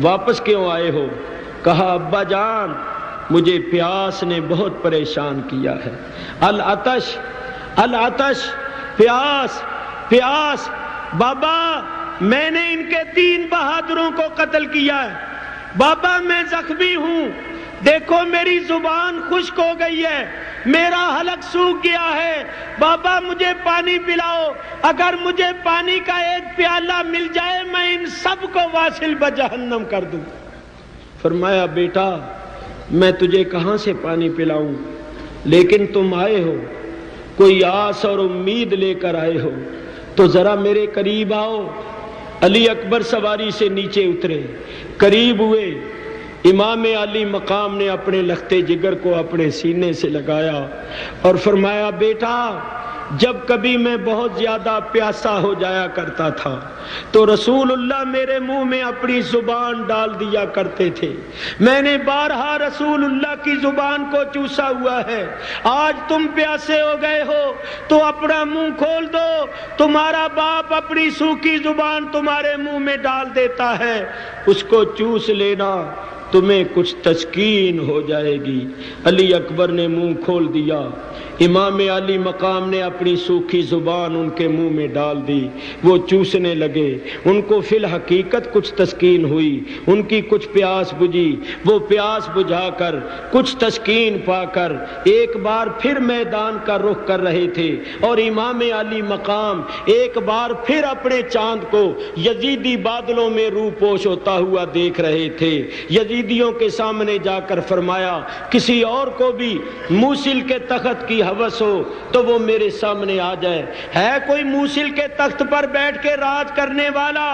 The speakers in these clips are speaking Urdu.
واپس کیوں آئے ہو؟ کہا ابا جان مجھے پیاس نے بہت پریشان کیا ہے۔ العطش العطش، پیاس پیاس۔ بابا میں نے ان کے 3 بہادروں کو قتل کیا ہے، بابا میں زخمی ہوں، دیکھو میری زبان خشک ہو گئی ہے، میرا حلق سوکھ گیا ہے، بابا مجھے پانی پلاؤ، اگر مجھے پانی کا ایک پیالہ مل جائے میں ان سب کو واصل بجہنم کر دوں۔ فرمایا بیٹا میں تجھے کہاں سے پانی پلاؤں، لیکن تم آئے ہو، کوئی آس اور امید لے کر آئے ہو تو ذرا میرے قریب آؤ۔ علی اکبر سواری سے نیچے اترے، قریب ہوئے، امام علی مقام نے اپنے لخت جگر کو اپنے سینے سے لگایا اور فرمایا بیٹا جب کبھی میں بہت زیادہ پیاسا ہو جایا کرتا تھا تو رسول اللہ میرے منہ میں اپنی زبان ڈال دیا کرتے تھے، میں نے بارہا رسول اللہ کی زبان کو چوسا ہوا ہے، آج تم پیاسے ہو گئے ہو تو اپنا منہ کھول دو، تمہارا باپ اپنی سوکھی زبان تمہارے منہ میں ڈال دیتا ہے، اس کو چوس لینا، تمہیں کچھ تسکین ہو جائے گی۔ علی اکبر نے منہ کھول دیا، امام علی مقام نے اپنی سوکھی زبان ان کے منہ میں ڈال دی، وہ چوسنے لگے، ان کو فی الحقیقت کچھ تسکین ہوئی، ان کی کچھ پیاس بجھی، وہ پیاس بجھا کر کچھ تسکین پا کر ایک بار پھر میدان کا رخ کر رہے تھے، اور امام علی مقام ایک بار پھر اپنے چاند کو یزیدی بادلوں میں روح پوش ہوتا ہوا دیکھ رہے تھے۔ یزیدیوں کے سامنے جا کر فرمایا کسی اور کو بھی موصل کے تخت کی ہوس ہو تو وہ میرے سامنے آ جائے، ہے کوئی موصل کے تخت پر بیٹھ کے راج کرنے والا؟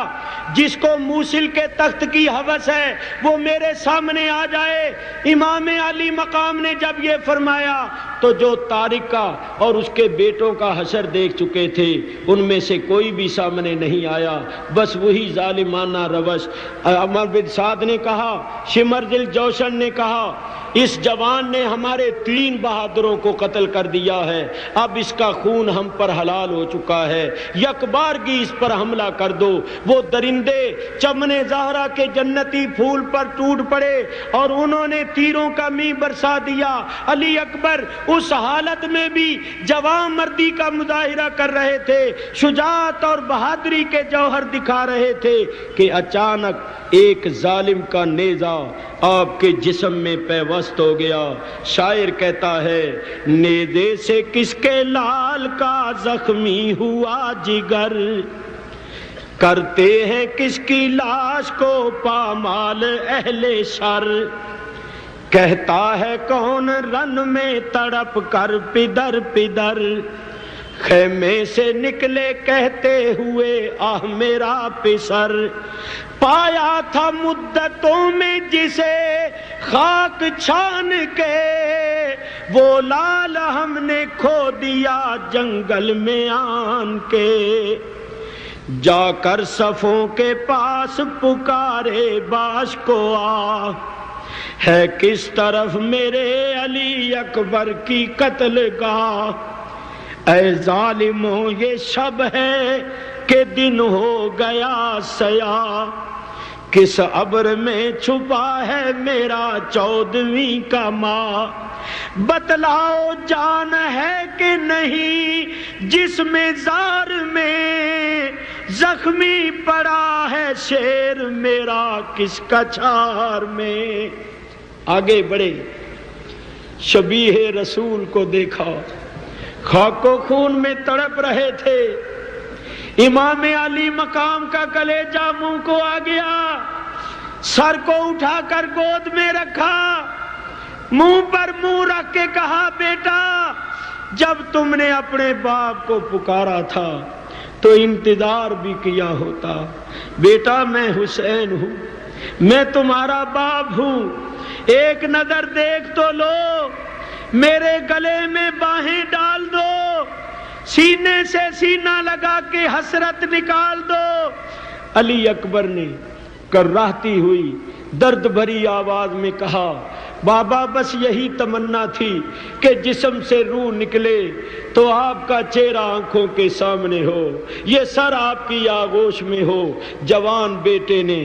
جس کو موصل کے تخت کی ہوس ہے وہ میرے سامنے آ جائے۔ امام علی مقام نے جب یہ فرمایا تو جو طارق کا اور اس کے بیٹوں کا حشر دیکھ چکے تھے ان میں سے کوئی بھی سامنے نہیں آیا، بس وہی ظالمانہ روش۔ عمر بن سعد نے کہا، شمر دل جوشن نے کہا اس جوان نے ہمارے 3 بہادروں کو قتل کر دیا ہے، اب اس کا خون ہم پر حلال ہو چکا ہے، یک بارگی اس پر حملہ کر دو۔ وہ درندے چمن زہرا کے جنتی پھول پر ٹوٹ پڑے اور انہوں نے تیروں کا می برسا دیا۔ علی اکبر اس حالت میں بھی جوان مردی کا مظاہرہ کر رہے تھے، شجاعت اور بہادری کے جوہر دکھا رہے تھے کہ اچانک ایک ظالم کا نیزہ آپ کے جسم میں پیوست ہو گیا۔ شاعر کہتا ہے نیزے سے کس کے لال کا زخمی ہوا جگر، کرتے ہیں کس کی لاش کو پامال اہل شر، کہتا ہے کون رن میں تڑپ کر پدر پدر، خیمے سے نکلے کہتے ہوئے آہ میرا پسر، پایا تھا مدتوں میں جسے خاک چھان کے، وہ لال ہم نے کھو دیا جنگل میں آن کے، جا کر صفوں کے پاس پکارے باش کو آ، ہے کس طرف میرے علی اکبر کی قتل گاہ، اے ظالموں یہ شب ہے کہ دن ہو گیا سیاہ، کس ابر میں چھپا ہے میرا 14ویں کا ماہ، بتلاؤ جان ہے کہ نہیں جس میں زار میں، زخمی پڑا ہے شیر میرا کس کچھار میں۔ آگے بڑھے، شبیہ رسول کو دیکھا، خاک و خون میں تڑپ رہے تھے، امام علی مقام کا کلیجہ منہ کو آ گیا، سر کو اٹھا کر گود میں رکھا، منہ پر منہ رکھ کے کہا بیٹا جب تم نے اپنے باپ کو پکارا تھا تو انتظار بھی کیا ہوتا، بیٹا میں حسین ہوں، میں تمہارا باپ ہوں، ایک نظر دیکھ تو لو، میرے گلے میں باہیں ڈال دو، سینے سے سینہ لگا کے حسرت نکال دو۔ علی اکبر نے کراہتی ہوئی درد بھری آواز میں کہا بابا بس یہی تمنا تھی کہ جسم سے روح نکلے تو آپ کا چہرہ آنکھوں کے سامنے ہو، یہ سر آپ کی آغوش میں ہو۔ جوان بیٹے نے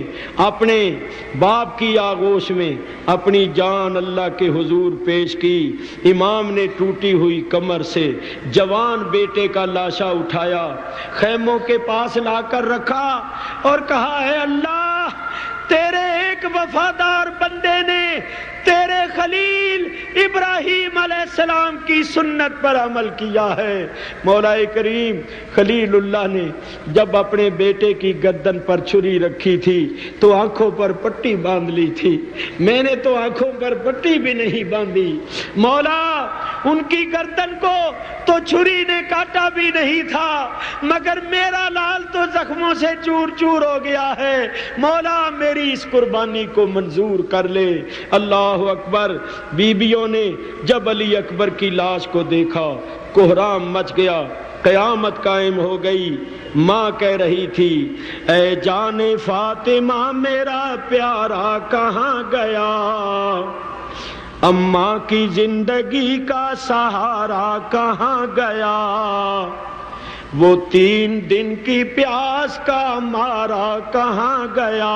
اپنے باپ کی آغوش میں اپنی جان اللہ کے حضور پیش کی۔ امام نے ٹوٹی ہوئی کمر سے جوان بیٹے کا لاشا اٹھایا، خیموں کے پاس لا کر رکھا اور کہا، اے اللہ، تیرے ایک وفادار بندے نے تیرے خلیل ابراہیم علیہ السلام کی سنت پر عمل کیا ہے۔ مولا کریم خلیل اللہ نے جب اپنے بیٹے کی گردن پر چھری رکھی تھی تو آنکھوں پر پٹی باندھ لی تھی، میں نے تو آنکھوں پر پٹی بھی نہیں باندھی۔ مولا ان کی گردن کو تو چھری نے کاٹا بھی نہیں تھا، مگر میرا لال تو زخموں سے چور چور ہو گیا ہے۔ مولا میری اس قربانی کو منظور کر لے۔ اللہ اکبر۔ بیبیوں نے جب علی اکبر کی لاش کو دیکھا کوہرام مچ گیا، قیامت قائم ہو گئی۔ ماں کہہ رہی تھی، اے جان فاطمہ میرا پیارا کہاں گیا، اماں کی زندگی کا سہارا کہاں گیا، وہ 3 دن کی پیاس کا مارا کہاں گیا،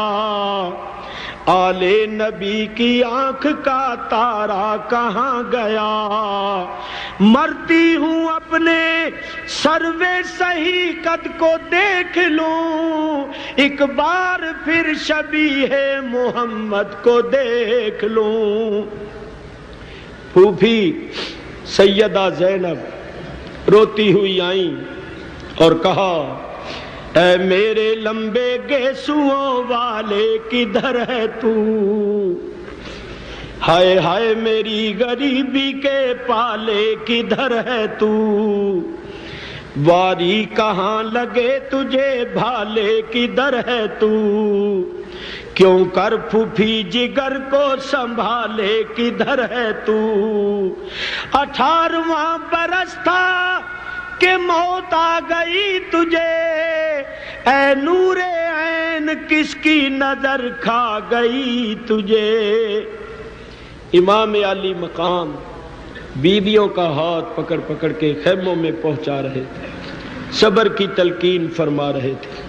آلے نبی کی آنکھ کا تارا کہاں گیا، مرتی ہوں اپنے سروے صحیح قد کو دیکھ لوں، ایک بار پھر شبیہ محمد کو دیکھ لوں۔ پھوپھی سیدہ زینب روتی ہوئی آئیں اور کہا، اے میرے لمبے گیسوؤں والے کدھر ہے تو، ہائے ہائے میری غریبی کے پالے کدھر ہے تو، واری کہاں لگے تجھے بھالے کدھر ہے تو، کیوں کر پھوپھی جگر کو سنبھالے کدھر ہے تو، 18واں برس تھا کہ موت آ گئی تجھے، اے نور عین کس کی نظر کھا گئی تجھے۔ امام علی مقام بیویوں کا ہاتھ پکڑ پکڑ کے خیموں میں پہنچا رہے تھے، صبر کی تلقین فرما رہے تھے۔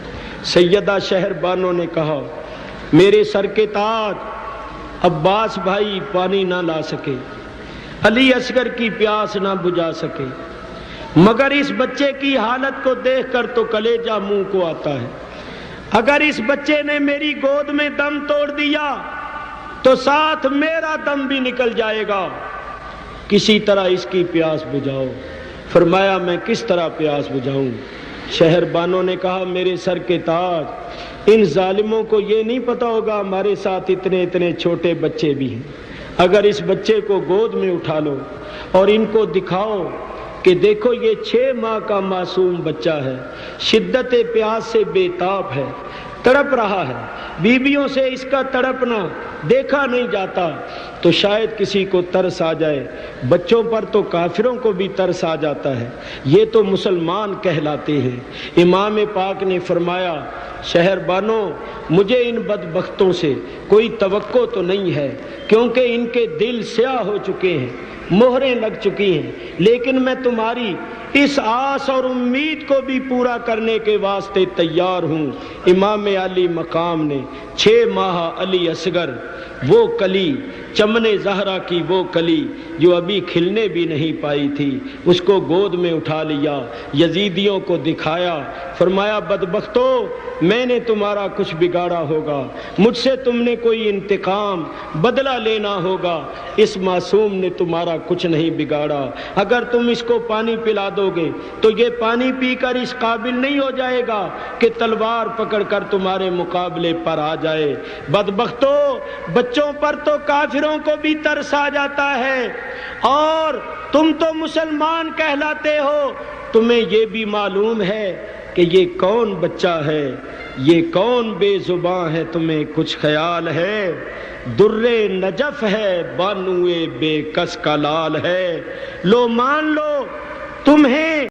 سیدہ شہر بانو نے کہا، میرے سر کے تاج، عباس بھائی پانی نہ لا سکے، علی اصغر کی پیاس نہ بجھا سکے، مگر اس بچے کی حالت کو دیکھ کر تو کلیجہ منہ کو آتا ہے۔ اگر اس بچے نے میری گود میں دم توڑ دیا تو ساتھ میرا دم بھی نکل جائے گا، کسی طرح اس کی پیاس بجھاؤ۔ فرمایا، میں کس طرح پیاس بجھاؤں؟ شہر بانو نے کہا، میرے سر کے تاج، ان ظالموں کو یہ نہیں پتا ہوگا ہمارے ساتھ اتنے اتنے چھوٹے بچے بھی ہیں، اگر اس بچے کو گود میں اٹھا لو اور ان کو دکھاؤ کہ دیکھو یہ 6 ماہ کا معصوم بچہ ہے، شدت پیاس سے بے تاب ہے، تڑپ رہا ہے، بیویوں سے اس کا تڑپنا دیکھا نہیں جاتا، تو شاید کسی کو ترس آ جائے۔ بچوں پر تو کافروں کو بھی ترس آ جاتا ہے، یہ تو مسلمان کہلاتے ہیں۔ امام پاک نے فرمایا، شہر بانو، مجھے ان بدبختوں سے کوئی توقع تو نہیں ہے، کیونکہ ان کے دل سیاہ ہو چکے ہیں، مہریں لگ چکی ہیں، لیکن میں تمہاری اس آس اور امید کو بھی پورا کرنے کے واسطے تیار ہوں۔ امام علی مقام نے 6 ماہ علی اصغر، وہ کلی، چمن زہرا کی وہ کلی جو ابھی کھلنے بھی نہیں پائی تھی، اس کو گود میں اٹھا لیا، یزیدیوں کو دکھایا، فرمایا، بدبختو، میں نے تمہارا کچھ بگاڑا ہوگا، مجھ سے تم نے کوئی انتقام بدلہ لینا ہوگا، اس معصوم نے تمہارا کچھ نہیں بگاڑا، اگر تم اس کو پانی پلا دو گے تو یہ پانی پی کر اس قابل نہیں ہو جائے گا کہ تلوار پکڑ کر تمہارے مقابلے پر آ جائے۔ بدبختو، بچوں پر تو کافروں کو بھی ترس آ جاتا ہے، اور تم تو مسلمان کہلاتے ہو، تمہیں یہ بھی معلوم ہے کہ یہ کون بچہ ہے، یہ کون بے زباں ہے، تمہیں کچھ خیال ہے؟ در نجف ہے، بانوئے بے کس کا لال ہے، لو مان لو تمہیں